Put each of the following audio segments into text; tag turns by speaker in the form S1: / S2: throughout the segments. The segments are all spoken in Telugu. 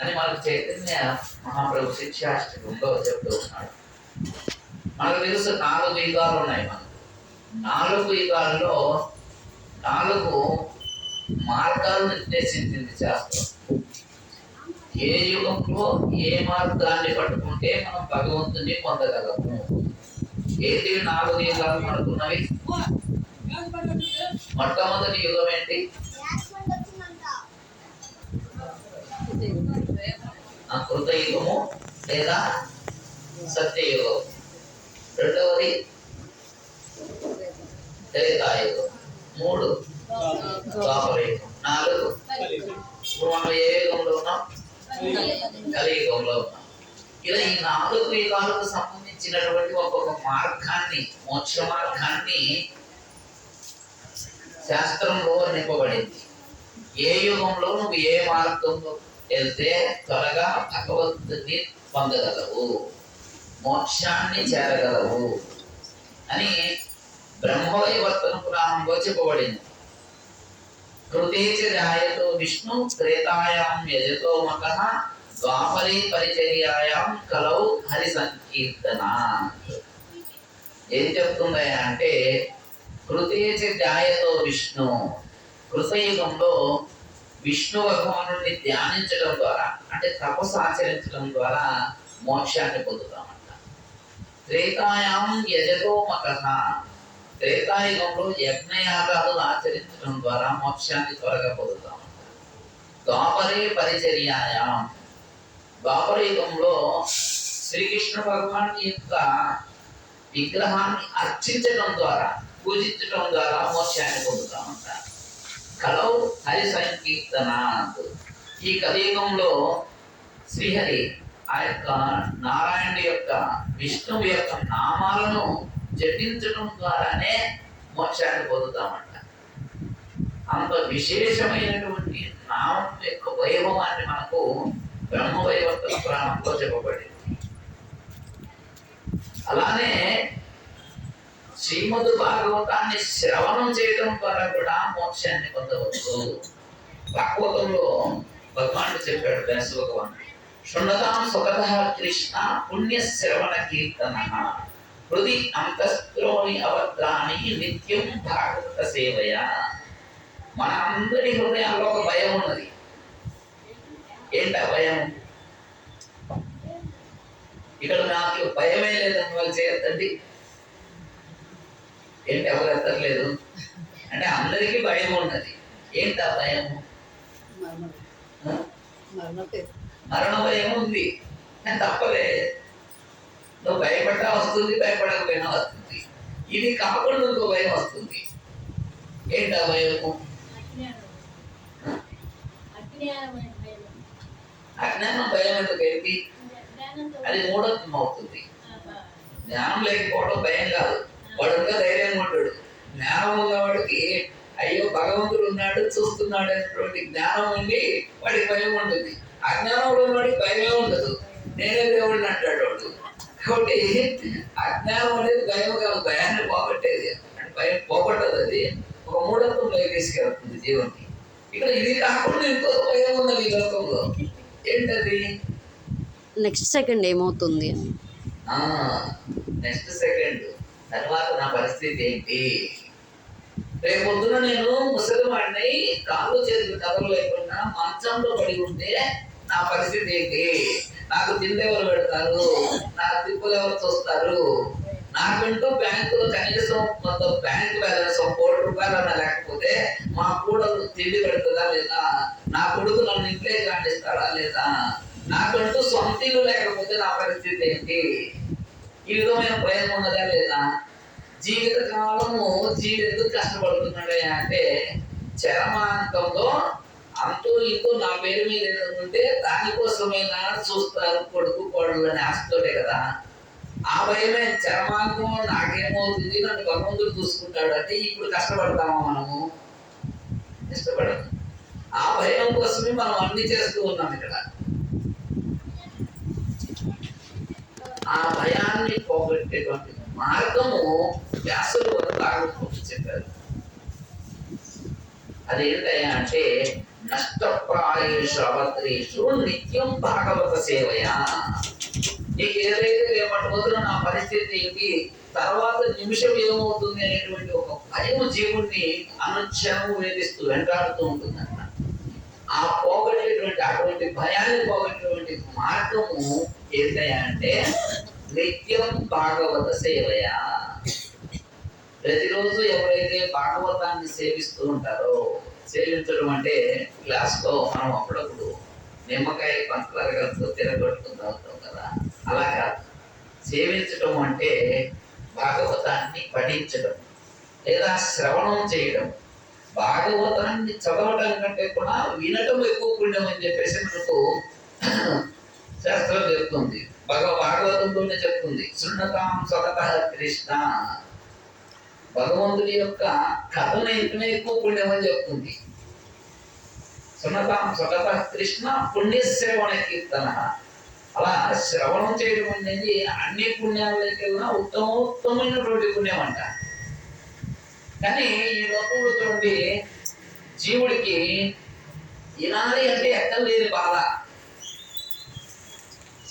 S1: అని మనకు చైతన్య మహాప్రభు శిక్షాష్టకంలో చెప్తూ ఉన్నాడు. మనకు తెలుసు 4 యుగాలు ఉన్నాయి. మనకు 4 యుగాల్లో 4 మార్గాలు నిర్దేశించింది శాస్త్రం. ఏ యుగంలో ఏ మార్గాన్ని పట్టుకుంటే మనం భగవంతుని పొందగలము. ఏంటి 4 యుగాలు మనకున్నవి? మొట్టమొదటి యుగం ఏంటి? కృతయుగము లేదా సత్యయుగం. రెండవది త్రేతాయుగం. 3 ద్వాపరయుగం. 4 ఇప్పుడు మనం ఏ యుగంలో ఉన్నాం? కలియుగంలో ఉన్నాం. ఇలా ఈ 4 యుగాలకు సంబంధించినటువంటి ఒక్కొక్క మార్గాన్ని, మోక్ష మార్గాన్ని శాస్త్రంలో నింపబడింది. ఏ యుగంలో నువ్వు ఏ మార్గంలో వెళ్తే త్వరగా భగవంతుని పొందగలవు, మోక్షాన్ని చేరగలవు అని బ్రహ్మవైవర్తన పురాణంలో చెప్పబడింది. కృతేచ జాయతో విష్ణు త్రేతాయాం యజతో మకః ద్వాపరే పరిచర్యాయాం కలౌ హరి సంకీర్తన. ఏం చెప్తుంది అంటే కృతేచ జాయతో విష్ణు, కృతయుగంలో విష్ణు భగవానుడిని ధ్యానించడం ద్వారా, అంటే తపస్సు ఆచరించడం ద్వారా మోక్షాన్ని పొందుతామంట. త్రేతాయాం యజతో మకః, త్రేతాయుగంలో యజ్ఞయాగాలు ఆచరించడం ద్వారా మోక్షాన్ని త్వరగా పొందుతామంట. ద్వాపరే పరిచర్యాయాం, ద్వాపర యుగంలో శ్రీకృష్ణ భగవాన్ యొక్క విగ్రహాన్ని అర్చించడం ద్వారా, పూజించడం ద్వారా మోక్షాన్ని పొందుతామంట. కలౌ హరి సంకీర్తన. ఈ కలియుగంలో శ్రీహరి ఆ యొక్క నారాయణుడి యొక్క, విష్ణువు యొక్క నామాలను జపించడం ద్వారానే మోక్షాన్ని పొందుతామంట. అంత విశేషమైనటువంటి నామం యొక్క వైభవాన్ని మనకు బ్రహ్మవైవర్తన పురాణంలో చెప్పబడింది. అలానే శ్రీమద్ భాగవతాన్ని శ్రవణం చేయడం ద్వారా కూడా మోక్షాన్ని పొందవచ్చు. భాగవతంలో భగవానుడు చెప్పాడు, వ్యాస భగవానుడు, శృణతాం సుఖతః కృష్ణ పుణ్య శ్రవణ కీర్తన హృది అంతఃస్త్రోణి అవద్రాణి నిత్యం భాగవత సేవయ. మన అందరి హృదయాల్లో ఒక భయం ఉన్నది. ఏంటా భయం? ఇక్కడ నాకు భయమే లేదని వాళ్ళు చేయొద్దండి. ఏంటి ఎవరు ఎత్తట్లేదు అంటే అందరికీ భయం ఉన్నది. ఏంటా భయం? మరణ భయం ఉంది. నేను తప్పలే, నువ్వు భయపడ్డా వస్తుంది, భయపడకపోయినా వస్తుంది. ఇది కాకుండా ఇంకో భయం వస్తుంది. ఏంటా భయము? అజ్ఞానం భయం ఎందుకు ఏంటి? అది మూఢత్వం అవుతుంది. జ్ఞానం లేకపోవడం భయం కాదు, వాడు ఇంకా ధైర్యంగా ఉంటాడు. జ్ఞానం ఉన్నవాడికి అయ్యో భగవంతుడు ఉన్నాడు చూస్తున్నాడు అనేటువంటి జ్ఞానం ఉండి వాడికి భయం ఉంటుంది. అజ్ఞానంలో ఉన్నవాడికి భయమే ఉండదు, నేనే దేవుడిని అంటాడు వాడు. కాబట్టి అజ్ఞానం అనేది భయం కాదు, భయాన్ని పోగొట్టేది. అంటే భయం పోగొట్టదు, అది ఒక మూఢత్వంలో తీసుకెళ్తుంది జీవన్కి. ఇక్కడ ఇది కాకుండా ఇంకో భయం ఉన్నది ఈ లోకంలో. ఏంటది?
S2: నెక్స్ట్ సెకండ్ ఏమవుతుంది?
S1: నెక్స్ట్ సెకండ్ తర్వాత నా పరిస్థితి ఏంటి? రేపు పొద్దున నేను ముసలివాడిని, కాళ్ళు చేతులు కదలలేకుండా మంచంలో పడి ఉంటే నా పరిస్థితి ఏంటి? నాకు తిండి ఎవరు పెడతారు? నా తిప్పులు ఎవరు చూస్తారు? నాకంటూ బ్యాంకులో కనీసం కొంత బ్యాంక్ బ్యాలెన్స్ ₹1,00,00,000 లేకపోతే మా కూడలు తిండి పెడుతుందా లేదా? నా కొడుకు నన్ను ఇంట్లో కాండిస్తాడా లేదా? నాకంటూ సొంత ఇల్లు లేకపోతే నా పరిస్థితి ఏంటి? ఈ విధమైన భయం ఉన్నదా లేదా? జీవితకాలము ఎందుకు కష్టపడుతున్నాడే అంటే చరమాంతంలో అంటూ ఇంటూ నా పేరు మీద ఏదంటే దానికోసమైనా చూస్తారు కొడుకు కోడలు అని ఆశతోటే కదా. ఆ భయమే చరమాంతం, నాకేమవుతుంది, నన్ను భగవంతుడు చూసుకుంటాడు అంటే ఇప్పుడు కష్టపడతామా మనము? కష్టపడము. ఆ భయం కోసమే మనం అన్ని చేస్తూ ఉన్నాం ఇక్కడ. ఆ భయాన్ని పోగొట్టేటువంటి మార్గము వ్యాసుడు భాగవతంలో చెప్పారు. అదేంటయ్యా అంటే నష్టప్రాయేషు అవత్రేషు నిత్యం భాగవత సేవయా. నీకు ఏదైతే రేపటి రోజున నా పరిస్థితి ఏంటి, తర్వాత నిమిషం ఏమవుతుంది అనేటువంటి ఒక భయం జీవుణ్ణి అనుక్షణం వేధిస్తూ వెంటాడుతూ ఉంటుందంట. ఆ పోగొట్టేటువంటి అటువంటి భయాన్ని పోగొట్టేటువంటి మార్గము ఏంటయ్యా అంటే నిత్యం భాగవత సేవయా. ప్రతిరోజు ఎవరైతే భాగవతాన్ని సేవిస్తూ ఉంటారో, సేవించడం అంటే గ్లాస్లో మనం అప్పుడప్పుడు నిమ్మకాయ పంచదార కలుపుతూ తిరగొట్టుకుని తాగుతాం కదా, అలా కాదు. సేవించడం అంటే భాగవతాన్ని పఠించడం లేదా శ్రవణం చేయడం. భాగవతాన్ని చదవడం కంటే కూడా వినటం ఎక్కువ పుణ్యం అని చెప్పేసి మనకు శాస్త్రం చెప్తుంది. భాగవతంలోనే చెప్తుంది, శృణతాం స్వతః కృష్ణ. భగవంతుడి యొక్క కథను ఇంటనే ఎక్కువ పుణ్యం అని చెప్తుంది. శృణతాం స్వతః కృష్ణ పుణ్యశ్రవణ కీర్తన. అలా శ్రవణం చేయడం అనేది అన్ని పుణ్యాలకెల్లా ఉత్తమోత్తమైనటువంటి పుణ్యం అంట. కానీ ఈ లోకంలో చూడండి, జీవుడికి వినాలి అంటే ఎక్కడ లేని బాధ,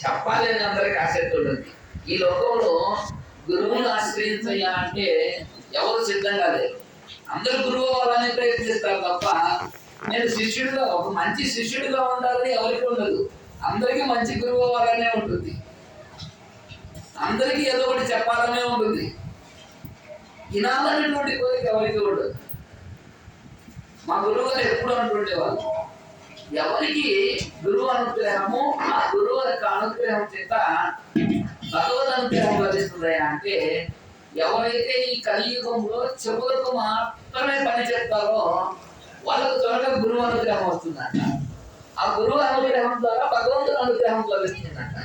S1: చెప్పాలి అని అందరికి ఆసక్తి ఉంటుంది. ఈ లోకంలో గురువుని ఆశ్రయించయ్యా అంటే ఎవరు సిద్ధంగా లేరు. అందరూ గురువు అవ్వాలని ప్రయత్నిస్తారు తప్ప నేను శిష్యుడిగా, ఒక మంచి శిష్యుడిగా ఉండాలని ఎవరికి ఉండదు. అందరికీ మంచి గురువు అవ్వాలనే ఉంటుంది, అందరికీ ఏదో ఒకటి చెప్పాలనే ఉంటుంది. వినాలనేటువంటి కోరిక ఎవరికి ఉండదు. మా గురువు గారు ఎప్పుడు అంటుండే వాళ్ళు, ఎవరికి గురువు అనుగ్రహము, ఆ గురువు యొక్క అనుగ్రహం చేత భగవద్ అనుగ్రహం లభిస్తుందయా అంటే ఎవరైతే ఈ కలియుగంలో చెవులకు మాత్రమే పని చేస్తారో వాళ్ళకు త్వరగా గురువు అనుగ్రహం వస్తుందంట. ఆ గురువు అనుగ్రహం ద్వారా భగవంతుని అనుగ్రహం లభిస్తుందంట.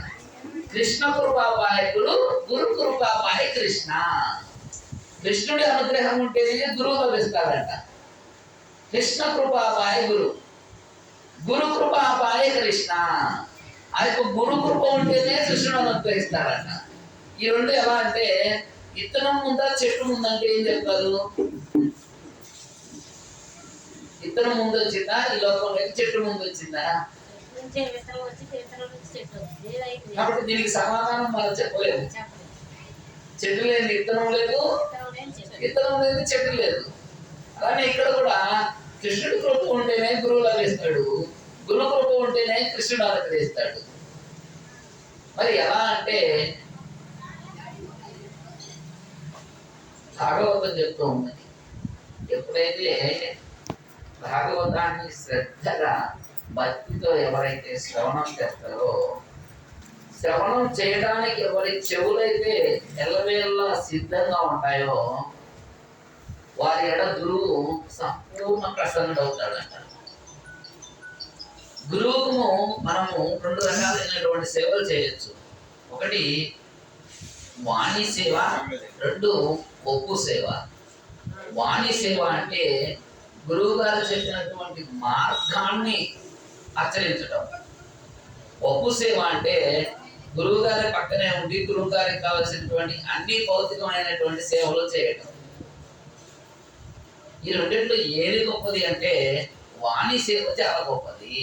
S1: కృష్ణ కృపాపాయ గురు, గురు కృపాపాయ కృష్ణ. కృష్ణుడి అనుగ్రహం ఉంటేనే గురువు లభిస్తాడంట. కృష్ణ కృపాపాయ గురు, గురు కృపాపాయ కృష్ణ. ఆ యొక్క గురు కృప ఉంటేనే కృష్ణుడు అనుగ్రహిస్తాడంట. ఈ రెండు ఎలా అంటే, ఇత్తనం ముందా చెట్టు ముందంటే ఏం చెప్తారు? ఇత్తనం ముందు వచ్చిందా ఈ లోకంలో, చెట్టు ముందు వచ్చిందా? కాబట్టి దీనికి సమాధానం మనం చెప్పలేదు. చెట్టు లేని ఇత్తనం లేదు, ఇత్తనం లేని చెట్టు లేదు. అలానే ఇక్కడ కూడా కృష్ణుడి కృప ఉంటేనే గురువు లభిస్తాడు, గురు కృప ఉంటేనే కృష్ణుడు అనుగ్రహిస్తాడు. మరి ఎలా అంటే భాగవతం చెప్తూ ఉన్నది, ఎప్పుడైతే భాగవతాన్ని శ్రద్ధగా భక్తితో ఎవరైతే శ్రవణం చేస్తారో, శ్రవణం చేయడానికి ఎవరి చెవులైతే ఎల్లవేళలా సిద్ధంగా ఉంటాయో వారి ఎడ గురువు సంపూర్ణ ప్రసన్నుడవుతాడంట. గురువుకు మనము రెండు రకాలైనటువంటి సేవలు చేయొచ్చు. ఒకటి వాణి సేవ, రెండు ఒప్పు సేవ. వాణి సేవ అంటే గురువు గారు చెప్పినటువంటి మార్గాన్ని ఆచరించడం. ఒప్పు సేవ అంటే గురువు గారి పక్కనే ఉండి గురువు గారికి కావాల్సినటువంటి అన్ని భౌతికమైనటువంటి సేవలు చేయడం. ఈ రెండింటిలో ఏది గొప్పది అంటే వాణి సేవ చాలా గొప్పది.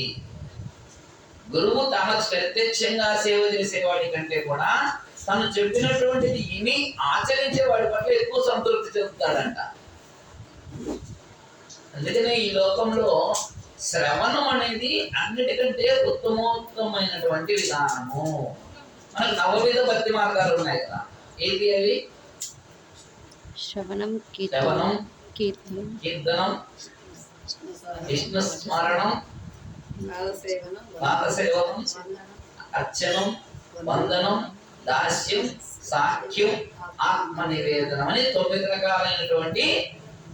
S1: గురువు తనకు ప్రత్యక్షంగా సేవ చేసేవాడి కంటే కూడా తను చెప్పినటువంటిది విని ఆచరించే వాడి పట్ల ఎక్కువ సంతృప్తి చెందుతాడంట. అందుకనే ఈ లోకంలో శ్రవణం అనేది అన్నిటికంటే ఉత్తమోత్తమైనటువంటి విధానము. మనకు నవవిధ భక్తి మార్గాలు ఉన్నాయి కదా, ఏంటి అవి?
S2: శ్రవణం,
S1: శ్రవణం,
S2: కీర్తనం,
S1: కీర్తనం, విష్ణు స్మరణం, పాదసేవనం, అర్చనం, వందనం, దాస్యం, సాఖ్యం, ఆత్మ నివేదనం అని 9 రకాలైనటువంటి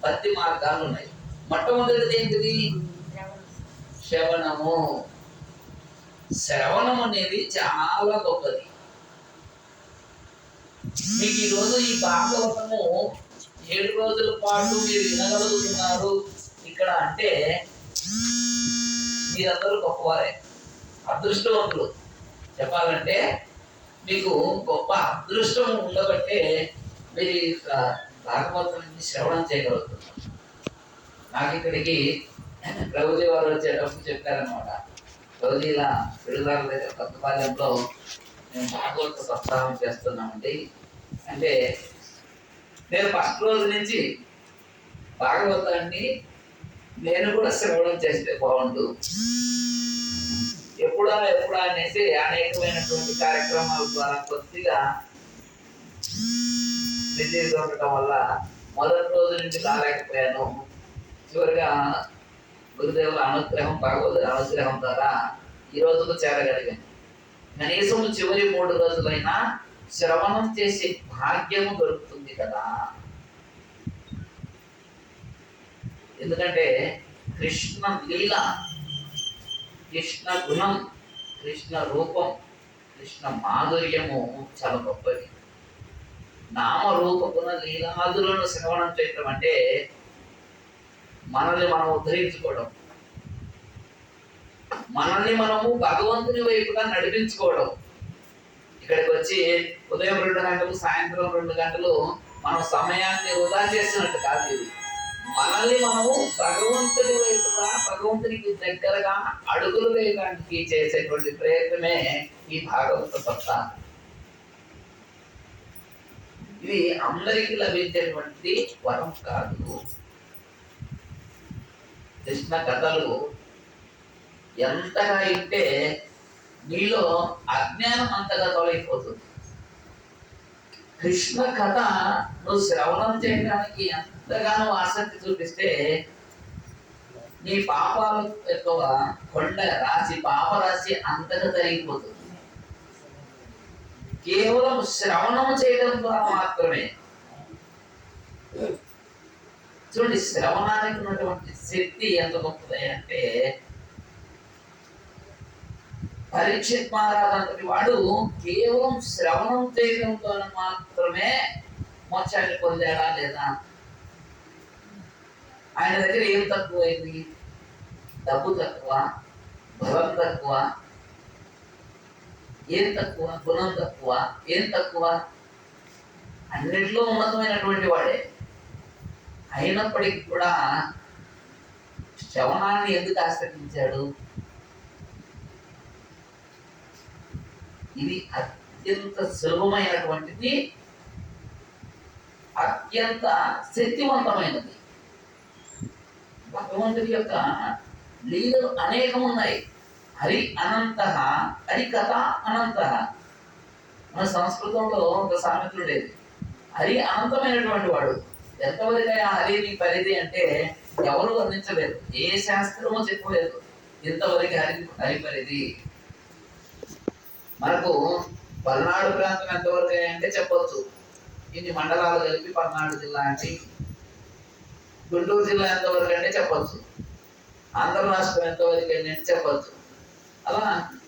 S1: భక్తి మార్గాలు ఉన్నాయి. మొట్టమొదటిది ఏంటిది? శ్రవణము. శ్రవణం అనేది చాలా గొప్పది. మీకు ఈరోజు ఈ భాగవతము 7 రోజుల పాటు మీరు వినగలుగుతున్నారు ఇక్కడ అంటే మీరందరూ గొప్పవారే, అదృష్టవంతులు. చెప్పాలంటే మీకు గొప్ప అదృష్టం ఉండబట్టే మీరు భాగవతాన్ని శ్రవణం చేయగలుగుతున్నారు. నాకు ఇక్కడికి ప్రభుజీ వారు వచ్చేటప్పుడు చెప్పారనమాట. ప్రభుజీ ఇలా పిల్లల దగ్గర కొత్తపాలెంలో మేము భాగవత సప్తాహం చేస్తున్నామండి. అంటే నేను ఫస్ట్ రోజు నుంచి భాగవతాన్ని నేను కూడా శ్రవణం చేస్తే బాగుండు, ఎప్పుడా అనేసి అనేకమైనటువంటి కార్యక్రమాల ద్వారా కొద్దిగా బిజీగా ఉండటం వల్ల మొదటి రోజు నుంచి రాలేకపోయాను. చివరిగా గురుదేవుల అనుగ్రహం, భగవద్ అనుగ్రహం ద్వారా ఈ రోజుకు చేరగలిగాను. కనీసం చివరి 3 రోజులైనా శ్రవణం చేసే భాగ్యము దొరుకుతుంది కదా. ఎందుకంటే కృష్ణ లీల, కృష్ణ గుణం, కృష్ణ రూపం, కృష్ణ మాధుర్యము చాలా గొప్పది. నామరూప గుణ లీలాదులను శ్రవణం చేయటం అంటే మనల్ని మనం ఉద్ధరించుకోవడం, మనల్ని మనము భగవంతుని వైపుగా నడిపించుకోవడం. ఇక్కడికి వచ్చి ఉదయం 2 గంటలు, సాయంత్రం 2 గంటలు మనం సమయాన్ని వృధా చేసినట్టు కాదు. ఇది మనల్ని మనము భగవంతుని వైపుగా, భగవంతునికి దగ్గరగా అడుగులు వేయడానికి చేసేటువంటి ప్రయత్నమే ఈ భాగవత సప్తాహం. ఇది అందరికీ లభించేటువంటి వరం కాదు. కృష్ణ కథలు ఎంతగా అయితే నీలో అజ్ఞానం అంతగా తొలగిపోతుంది. కృష్ణ కథ నువ్వు శ్రవణం చేయడానికి ఎంతగానో ఆసక్తి చూపిస్తే నీ పాపాలు ఎక్కువ కొండ రాశి, పాపరాశి అంతగా తరిగిపోతుంది. కేవలం శ్రవణం చేయడం ద్వారా మాత్రమే. చూడండి, శ్రవణానికి ఉన్నటువంటి శక్తి ఎంత గొప్పది అంటే, పరీక్షిత్ మహారాజ్ అంతటి వాడు కేవలం శ్రవణం చేయడం ద్వారా మాత్రమే మోక్షాన్ని పొందాడా లేదా? ఆయన దగ్గర ఏం తక్కువైంది? డబ్బు తక్కువ, బలం తక్కువ, ఏం తక్కువ? గుణం తక్కువ, ఏం తక్కువ? అన్నిట్లో ఉన్నతమైనటువంటి వాడే. అయినప్పటికీ కూడా శ్రవణాన్ని ఎందుకు ఆశ్రయించాడు? ఇది అత్యంత సులభమైనటువంటిది, అత్యంత శక్తివంతమైనది. భగవంతుడి యొక్క లీలలు అనేకం ఉన్నాయి. హరి అనంత, హరి కథ అనంత. మన సంస్కృతంలో ఒక సామెత ఉండేది, హరి అనంతమైనటువంటి వాడు. ఎంతవరకు హరిని పరిధి అంటే ఎవరు వర్ణించలేదు, ఏ శాస్త్రమో చెప్పలేదు ఇంతవరకు హరి పరిధి. మనకు పల్నాడు ప్రాంతం ఎంతవరకు అంటే చెప్పొచ్చు, ఇన్ని మండలాలు కలిపి పల్నాడు జిల్లా అంటే. గుంటూరు జిల్లా ఎంతవరకు అంటే చెప్పొచ్చు, ఆంధ్ర రాష్ట్రం ఎంతవరకు అంటే చెప్పొచ్చు. అలా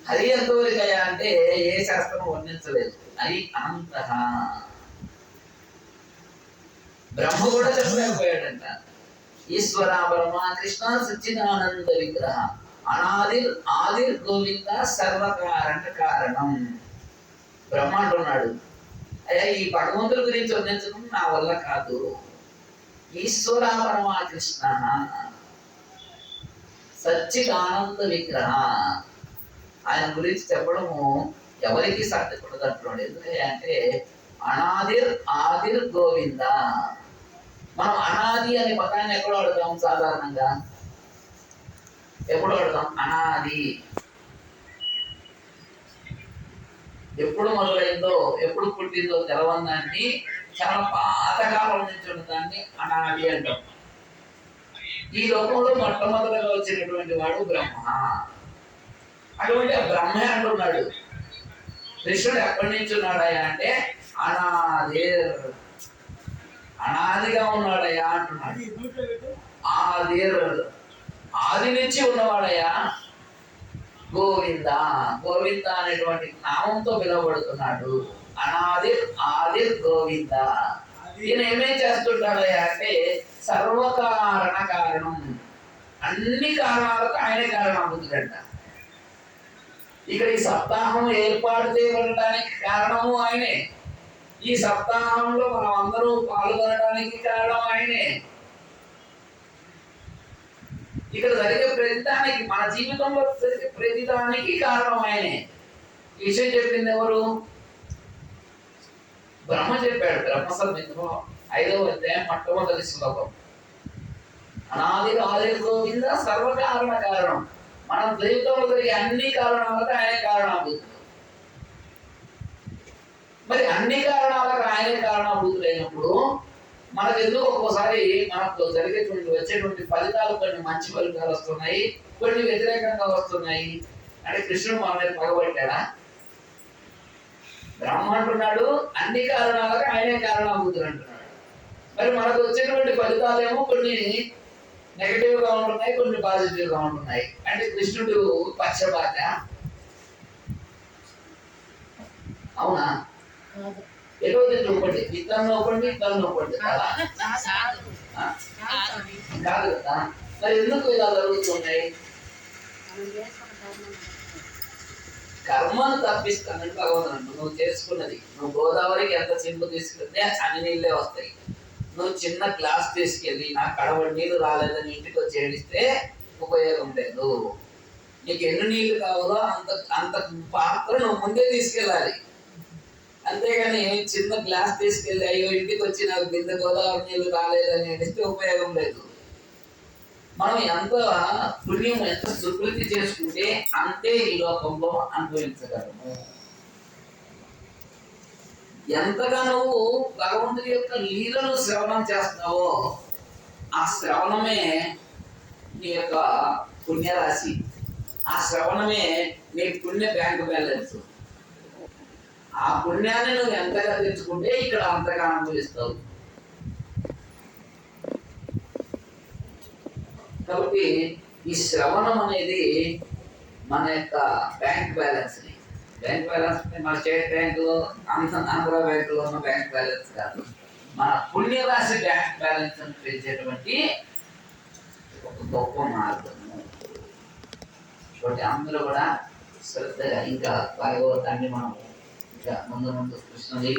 S1: హరి ఎంతవరకు అయ్యా అంటే ఏ శాస్త్రం వర్ణించలేదు. హరి అనంత. బ్రహ్మ కూడా చెప్పలేకపోయాడంట. ఈశ్వర పరమా కృష్ణ సచ్చిదానంద విగ్రహ ఆదిర్ గోవింద సర్వకారణ కారణం. బ్రహ్మ అంటున్నాడు, అయ్యా ఈ భగవంతుడి గురించి వర్ణించడం నా వల్ల కాదు. ఈశ్వర పరమా కృష్ణ సచ్చిదానంద విగ్రహ, ఆయన గురించి చెప్పడము ఎవరికి సాధ్యపడదు అంటున్నాడు. ఎందుకంటే ఆదిర్ గోవింద. మనం అనాది అనే పదాన్ని ఎక్కడ వాడతాం? సాధారణంగా ఎప్పుడు వాడతాం? అనాది. ఎప్పుడు మొదలైందో, ఎప్పుడు పుట్టిందో తెలవందాన్ని, చాలా పాతకాలం నుంచి ఉన్నదాన్ని అనాది అంటాం. ఈ లోకంలో మొట్టమొదటిగా వచ్చినటువంటి వాడు బ్రహ్మ. అటువంటి ఆ బ్రహ్మే అంటున్నాడు, కృష్ణుడు ఎప్పటి నుంచి ఉన్నాడయ్యా అంటే అనాదిగా ఉన్నాడయ్యా అంటున్నాడు. ఆది నుంచి ఉన్నవాడయ్యా. గోవింద, గోవింద అనేటువంటి నామంతో పిలువబడుతున్నాడు. ఆది గోవింద. ఈయన ఏమేం చేస్తుంటాడయ్యా అంటే సర్వకారణ కారణం. అన్ని కారణాలకు ఆయనే కారణమవుతుందంట. ఇక్కడ ఈ సప్తాహం ఏర్పాటు చేయబడటానికి కారణము ఆయనే. ఈ సప్తాహంలో మనం అందరూ పాల్గొనడానికి కారణం ఆయనే. ఇక్కడ జరిగే ప్రతిదానికి, మన జీవితంలో జరిగే ప్రతిదానికి కారణం ఆయనే. ఈ విషయం చెప్పింది ఎవరు? బ్రహ్మ చెప్పాడు. బ్రహ్మ సంహితలో 5వ అధ్యాయం మొట్టమొదటి శ్లోకం. అనాది ఆది గోవింద సర్వకారణ కారణం. మన జీవితంలో జరిగే అన్ని కారణాలకు ఆయన కారణాభూతుడు. మరి అన్ని కారణాలకు ఆయనే కారణాభూతులైనప్పుడు మనకు ఎందుకు ఒక్కోసారి మనకు జరిగేటువంటి వచ్చేటువంటి ఫలితాలు కొన్ని మంచి ఫలితాలు వస్తున్నాయి, కొన్ని వ్యతిరేకంగా వస్తున్నాయి. అంటే కృష్ణుడు మన మీద పగబట్టాడా? బ్రహ్మ అంటున్నాడు అన్ని కారణాలకు ఆయనే కారణాభూతుడు అంటున్నాడు. మరి మనకు వచ్చేటువంటి ఫలితాలేమో కొన్ని నెగటివ్ గా ఉంటున్నాయి, కొన్ని పాజిటివ్ గా ఉంటున్నాయి. అంటే కృష్ణుడు పక్షపాత? అవునా? ఏదో నొప్పండి, ఇతను నొప్పండి, ఇతను నొప్పండి కదా? కాదు కదా? మరి ఎందుకు ఇలా జరుగుతున్నాయి? కర్మను తప్పిస్తానని భగవంతుడు అంటు. నువ్వు చేసుకున్నది, నువ్వు గోదావరికి ఎంత చింపు తీసుకెళ్తే అన్ని నీళ్ళే వస్తాయి. నువ్వు చిన్న గ్లాస్ తీసుకెళ్ళి నాకు కడవడి నీళ్ళు రాలేదని ఇంటికి వచ్చి ఏడిస్తే ఉపయోగం లేదు. నీకు ఎన్ని నీళ్లు కావాలో అంత అంత పాత్ర నువ్వు ముందే తీసుకెళ్ళాలి. అంతేగాని చిన్న గ్లాస్ తీసుకెళ్ళి అయ్యో ఇంటికి వచ్చి నాకు బిందె గోదావరి నీళ్ళు రాలేదని ఏడిస్తే ఉపయోగం లేదు. మనం ఎంత పుణ్యం, ఎంత సుకృతి చేసుకుంటే అంతే ఈ లోకంలో అనుభవించగలము. ఎంతగా నువ్వు భగవంతుడి యొక్క లీలను శ్రవణం చేస్తావో ఆ శ్రవణమే నీ యొక్క పుణ్యరాశి, ఆ శ్రవణమే నీ పుణ్య బ్యాంకు బ్యాలెన్స్. ఆ పుణ్యాన్ని నువ్వు ఎంతగా తెచ్చుకుంటే ఇక్కడ అంతగా అనుభవిస్తావు. కాబట్టి ఈ శ్రవణం అనేది మన యొక్క బ్యాంక్ బ్యాలెన్స్ ని, బ్యాంక్ బ్యాలెన్స్ మన స్టేట్ బ్యాంకు, ఆంధ్ర బ్యాంకులో ఉన్న బ్యాంక్ బ్యాలెన్స్ కాదు, మన పుణ్యరాశి బ్యాంక్ బ్యాలెన్స్ అని పెంచేటువంటి ఒక గొప్ప మార్గము. కాబట్టి అందరూ కూడా శ్రద్ధగా ఇంకా భాగవతాన్ని మనం ఇంకా ముందు కృష్ణుడి